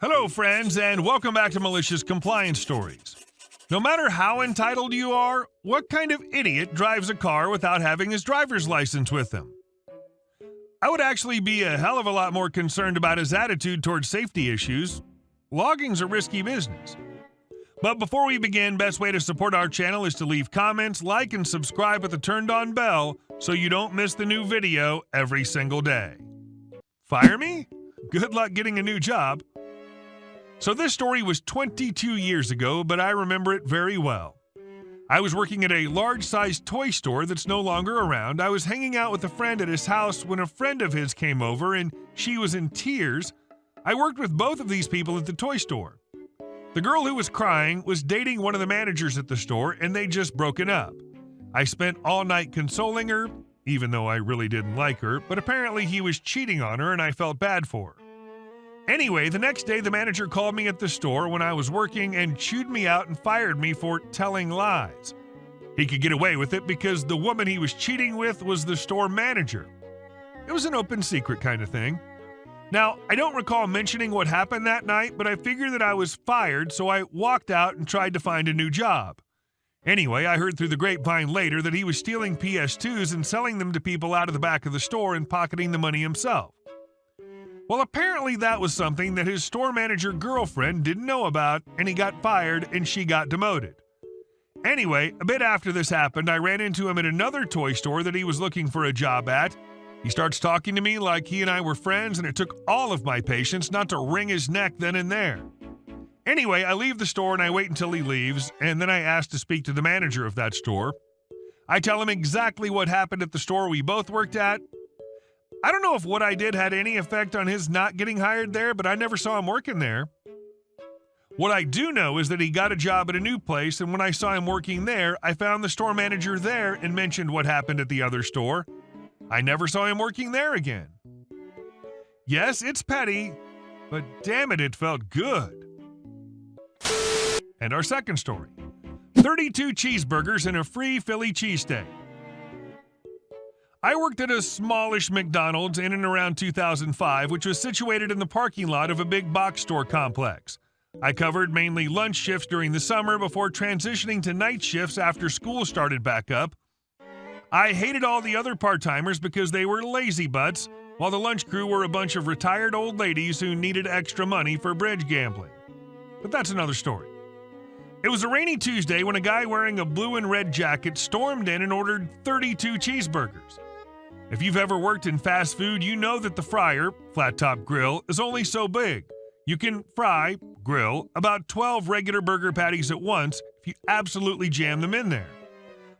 Hello, friends, and welcome back to Malicious Compliance Stories. No matter how entitled you are, what kind of idiot drives a car without having his driver's license with him? I would actually be a hell of a lot more concerned about his attitude towards safety issues. Logging's a risky business. But before we begin, best way to support our channel is to leave comments, like, and subscribe with the turned-on bell so you don't miss the new video every single day. Fire me? Good luck getting a new job. So this story was 22 years ago, but I remember it very well. I was working at a large-sized toy store that's no longer around. I was hanging out with a friend at his house when a friend of his came over and she was in tears. I worked with both of these people at the toy store. The girl who was crying was dating one of the managers at the store and they'd just broken up. I spent all night consoling her, even though I really didn't like her, but apparently he was cheating on her and I felt bad for her. Anyway, the next day the manager called me at the store when I was working and chewed me out and fired me for telling lies. He could get away with it because the woman he was cheating with was the store manager. It was an open secret kind of thing. Now, I don't recall mentioning what happened that night, but I figured that I was fired, so I walked out and tried to find a new job. Anyway, I heard through the grapevine later that he was stealing PS2s and selling them to people out of the back of the store and pocketing the money himself. Well, apparently that was something that his store manager girlfriend didn't know about, and he got fired and she got demoted. Anyway, a bit after this happened, I ran into him at another toy store that he was looking for a job at. He starts talking to me like he and I were friends, and it took all of my patience not to wring his neck then and there. Anyway, I leave the store and I wait until he leaves, and then I ask to speak to the manager of that store. I tell him exactly what happened at the store we both worked at. I don't know if what I did had any effect on his not getting hired there, but I never saw him working there. What I do know is that he got a job at a new place, and when I saw him working there, I found the store manager there and mentioned what happened at the other store. I never saw him working there again. Yes, it's petty, but damn it, it felt good. And our second story, 32 cheeseburgers and a free Philly cheesesteak. I worked at a smallish McDonald's in and around 2005, which was situated in the parking lot of a big box store complex. I covered mainly lunch shifts during the summer before transitioning to night shifts after school started back up. I hated all the other part-timers because they were lazy butts, while the lunch crew were a bunch of retired old ladies who needed extra money for bridge gambling. But that's another story. It was a rainy Tuesday when a guy wearing a blue and red jacket stormed in and ordered 32 cheeseburgers. If you've ever worked in fast food, you know that the fryer, flat-top grill, is only so big. You can fry, grill, about 12 regular burger patties at once if you absolutely jam them in there.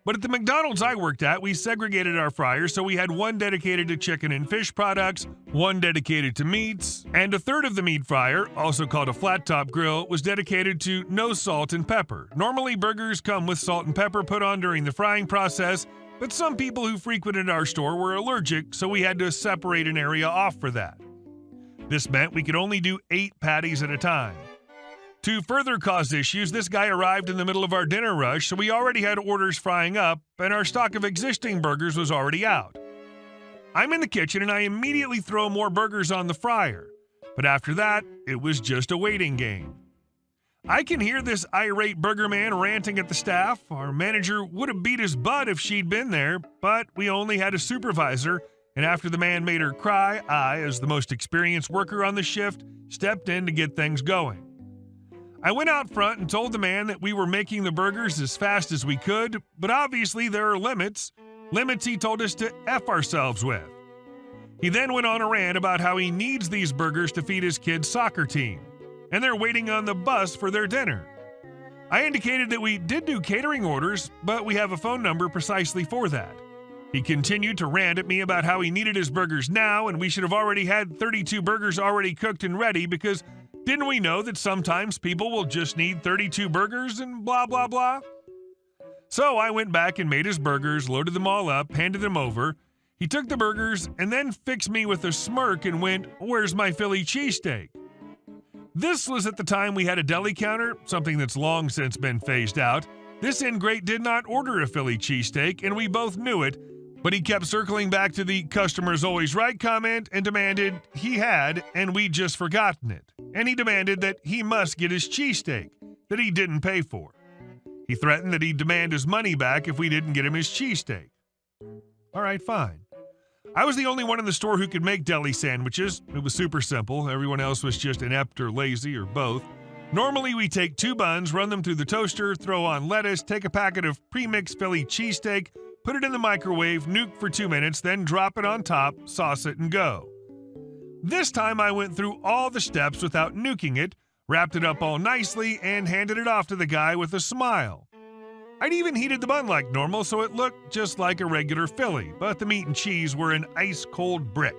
But at the McDonald's I worked at, we segregated our fryers, so we had one dedicated to chicken and fish products, one dedicated to meats, and a third of the meat fryer, also called a flat-top grill, was dedicated to no salt and pepper. Normally, burgers come with salt and pepper put on during the frying process, but some people who frequented our store were allergic, so we had to separate an area off for that. This meant we could only do 8 patties at a time. To further cause issues, this guy arrived in the middle of our dinner rush, so we already had orders frying up, and our stock of existing burgers was already out. I'm in the kitchen, and I immediately throw more burgers on the fryer. But after that, it was just a waiting game. I can hear this irate burger man ranting at the staff. Our manager would have beat his butt if she'd been there, but we only had a supervisor, and after the man made her cry, I, as the most experienced worker on the shift, stepped in to get things going. I went out front and told the man that we were making the burgers as fast as we could, but obviously there are limits he told us to F ourselves with. He then went on a rant about how he needs these burgers to feed his kid's soccer team, and they're waiting on the bus for their dinner. I indicated that we did do catering orders, but we have a phone number precisely for that. He continued to rant at me about how he needed his burgers now, and we should have already had 32 burgers already cooked and ready because didn't we know that sometimes people will just need 32 burgers and blah, blah, blah? So I went back and made his burgers, loaded them all up, handed them over. He took the burgers and then fixed me with a smirk and went, "Where's my Philly cheesesteak?" This was at the time we had a deli counter, something that's long since been phased out. This ingrate did not order a Philly cheesesteak, and we both knew it, but he kept circling back to the "customer's always right" comment and demanded he had, and we'd just forgotten it. and he demanded that he must get his cheesesteak that he didn't pay for. He threatened that he'd demand his money back if we didn't get him his cheesesteak. All right, fine. I was the only one in the store who could make deli sandwiches. It was super simple. Everyone else was just inept or lazy or both. Normally, we take 2 buns, run them through the toaster, throw on lettuce, take a packet of pre-mixed Philly cheesesteak, put it in the microwave, nuke for 2 minutes, then drop it on top, sauce it, and go. This time, I went through all the steps without nuking it, wrapped it up all nicely, and handed it off to the guy with a smile. I'd even heated the bun like normal so it looked just like a regular Philly, but the meat and cheese were an ice-cold brick.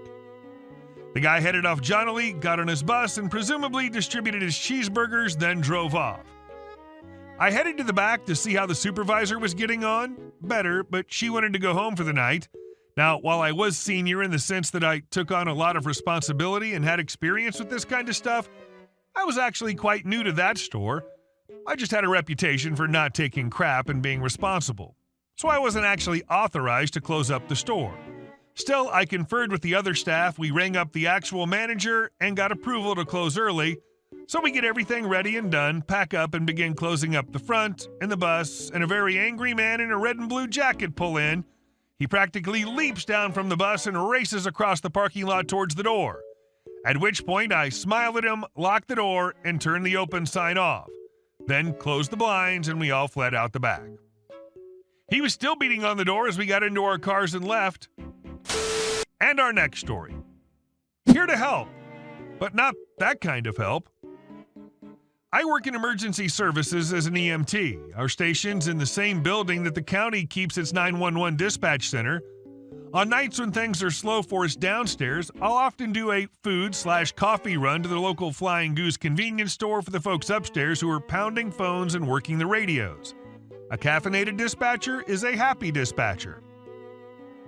The guy headed off jauntily, got on his bus, and presumably distributed his cheeseburgers, then drove off. I headed to the back to see how the supervisor was getting on. Better, but she wanted to go home for the night. Now, while I was senior in the sense that I took on a lot of responsibility and had experience with this kind of stuff, I was actually quite new to that store. I just had a reputation for not taking crap and being responsible, so I wasn't actually authorized to close up the store. Still, I conferred with the other staff, we rang up the actual manager, and got approval to close early, so we get everything ready and done, pack up, and begin closing up the front and the bus, and a very angry man in a red and blue jacket pull in. He practically leaps down from the bus and races across the parking lot towards the door, at which point I smile at him, lock the door, and turn the open sign off. Then closed the blinds, and we all fled out the back. He was still beating on the door as we got into our cars and left. And our next story. Here to help, but not that kind of help. I work in emergency services as an EMT. Our station's in the same building that the county keeps its 911 dispatch center. On nights when things are slow for us downstairs, I'll often do a food/coffee run to the local Flying Goose convenience store for the folks upstairs who are pounding phones and working the radios. A caffeinated dispatcher is a happy dispatcher.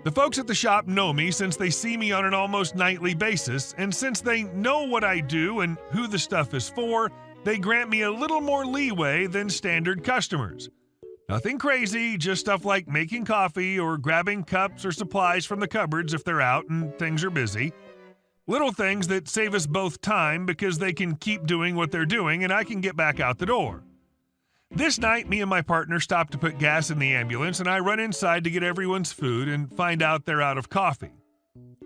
The folks at the shop know me since they see me on an almost nightly basis, and since they know what I do and who the stuff is for, they grant me a little more leeway than standard customers. Nothing crazy, just stuff like making coffee or grabbing cups or supplies from the cupboards if they're out and things are busy. Little things that save us both time because they can keep doing what they're doing and I can get back out the door. This night, me and my partner stop to put gas in the ambulance and I run inside to get everyone's food and find out they're out of coffee.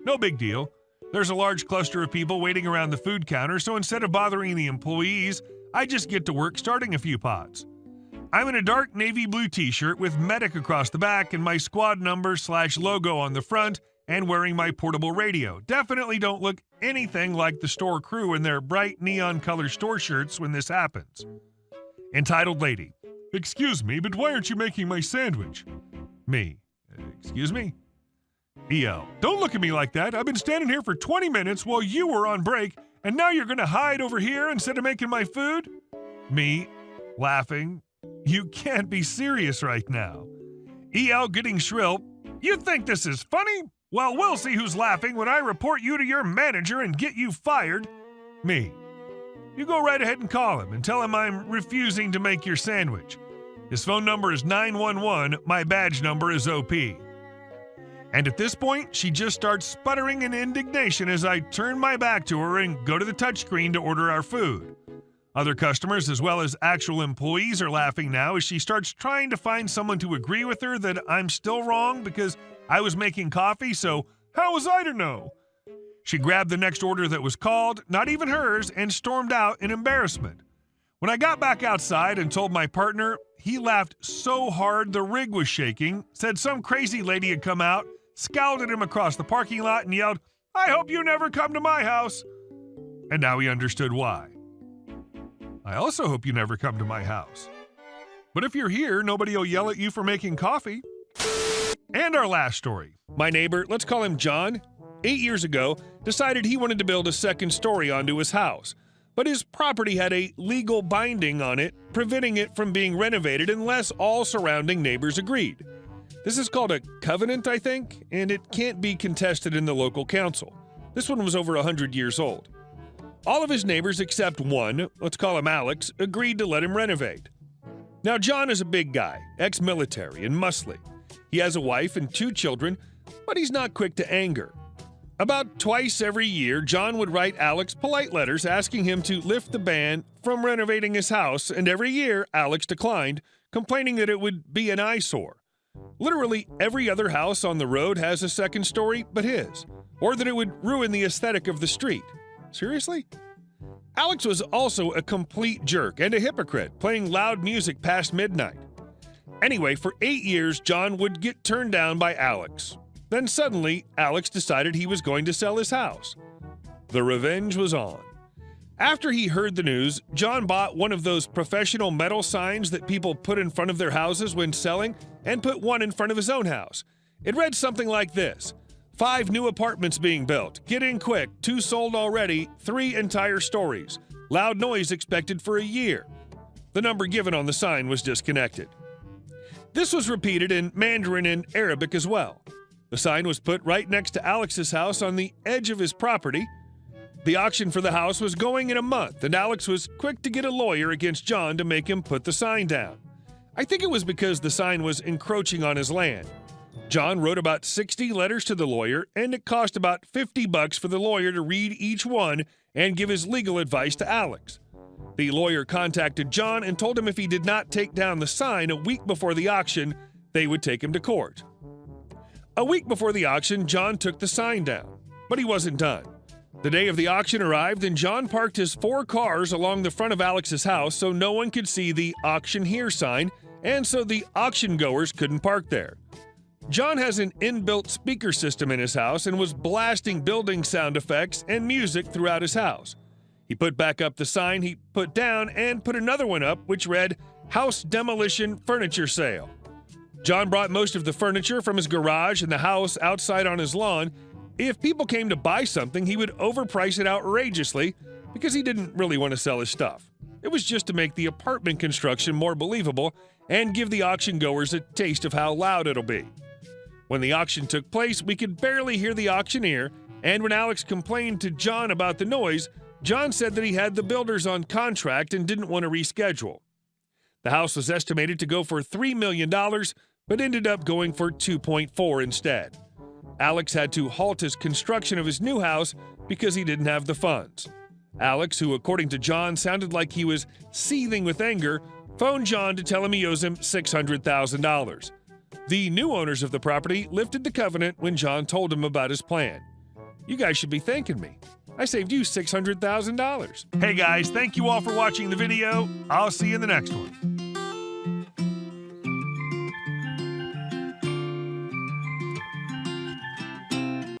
No big deal. There's a large cluster of people waiting around the food counter, so instead of bothering the employees, I just get to work starting a few pots. I'm in a dark navy blue t-shirt with medic across the back and my squad number/logo on the front and wearing my portable radio. Definitely don't look anything like the store crew in their bright neon color store shirts when this happens. Entitled lady. Excuse me, but why aren't you making my sandwich? Me. Excuse me? EL. Don't look at me like that. I've been standing here for 20 minutes while you were on break, and now you're gonna hide over here instead of making my food? Me. Laughing. You can't be serious right now. EL getting shrill. You think this is funny? Well, we'll see who's laughing when I report you to your manager and get you fired. Me. You go right ahead and call him and tell him I'm refusing to make your sandwich. His phone number is 911. My badge number is OP. And at this point, she just starts sputtering in indignation as I turn my back to her and go to the touchscreen to order our food. Other customers, as well as actual employees, are laughing now as she starts trying to find someone to agree with her that I'm still wrong because I was making coffee, so how was I to know? She grabbed the next order that was called, not even hers, and stormed out in embarrassment. When I got back outside and told my partner, he laughed so hard the rig was shaking, said some crazy lady had come out, scowled at him across the parking lot, and yelled, "I hope you never come to my house." And now he understood why. I also hope you never come to my house. But if you're here, nobody will yell at you for making coffee. And our last story. My neighbor, let's call him John, 8 years ago, decided he wanted to build a second story onto his house. But his property had a legal binding on it, preventing it from being renovated unless all surrounding neighbors agreed. This is called a covenant, I think, and it can't be contested in the local council. This one was over 100 years old. All of his neighbors except one, let's call him Alex, agreed to let him renovate. Now, John is a big guy, ex-military and muscly. He has a wife and 2 children, but he's not quick to anger. About twice every year, John would write Alex polite letters asking him to lift the ban from renovating his house, and every year Alex declined, complaining that it would be an eyesore. Literally every other house on the road has a second story but his, or that it would ruin the aesthetic of the street. Seriously? Alex was also a complete jerk and a hypocrite, playing loud music past midnight. Anyway, for 8 years, John would get turned down by Alex. Then suddenly, Alex decided he was going to sell his house. The revenge was on. After he heard the news, John bought one of those professional metal signs that people put in front of their houses when selling and put one in front of his own house. It read something like this: 5 new apartments being built. Get in quick. 2 sold already. 3 entire stories. Loud noise expected for a year. The number given on the sign was disconnected. This was repeated in Mandarin and Arabic as well. The sign was put right next to Alex's house on the edge of his property. The auction for the house was going in a month, and Alex was quick to get a lawyer against John to make him put the sign down. I think it was because the sign was encroaching on his land. John wrote about 60 letters to the lawyer, and it cost about $50 for the lawyer to read each one and give his legal advice to Alex. The lawyer contacted John and told him if he did not take down the sign a week before the auction, they would take him to court. A week before the auction, John took the sign down, but he wasn't done. The day of the auction arrived, and John parked his 4 cars along the front of Alex's house so no one could see the auction here sign, and so the auction goers couldn't park there. John has an inbuilt speaker system in his house and was blasting building sound effects and music throughout his house. He put back up the sign he put down and put another one up which read, "House Demolition Furniture Sale." John brought most of the furniture from his garage and the house outside on his lawn. If people came to buy something, he would overprice it outrageously because he didn't really want to sell his stuff. It was just to make the apartment construction more believable and give the auction goers a taste of how loud it'll be. When the auction took place, we could barely hear the auctioneer, and when Alex complained to John about the noise, John said that he had the builders on contract and didn't want to reschedule. The house was estimated to go for $3 million, but ended up going for $2.4 instead. Alex had to halt his construction of his new house because he didn't have the funds. Alex, who according to John sounded like he was seething with anger, phoned John to tell him he owes him $600,000. The new owners of the property lifted the covenant when John told him about his plan. You guys should be thanking me. I saved you $600,000. Hey guys, thank you all for watching the video. I'll see you in the next one.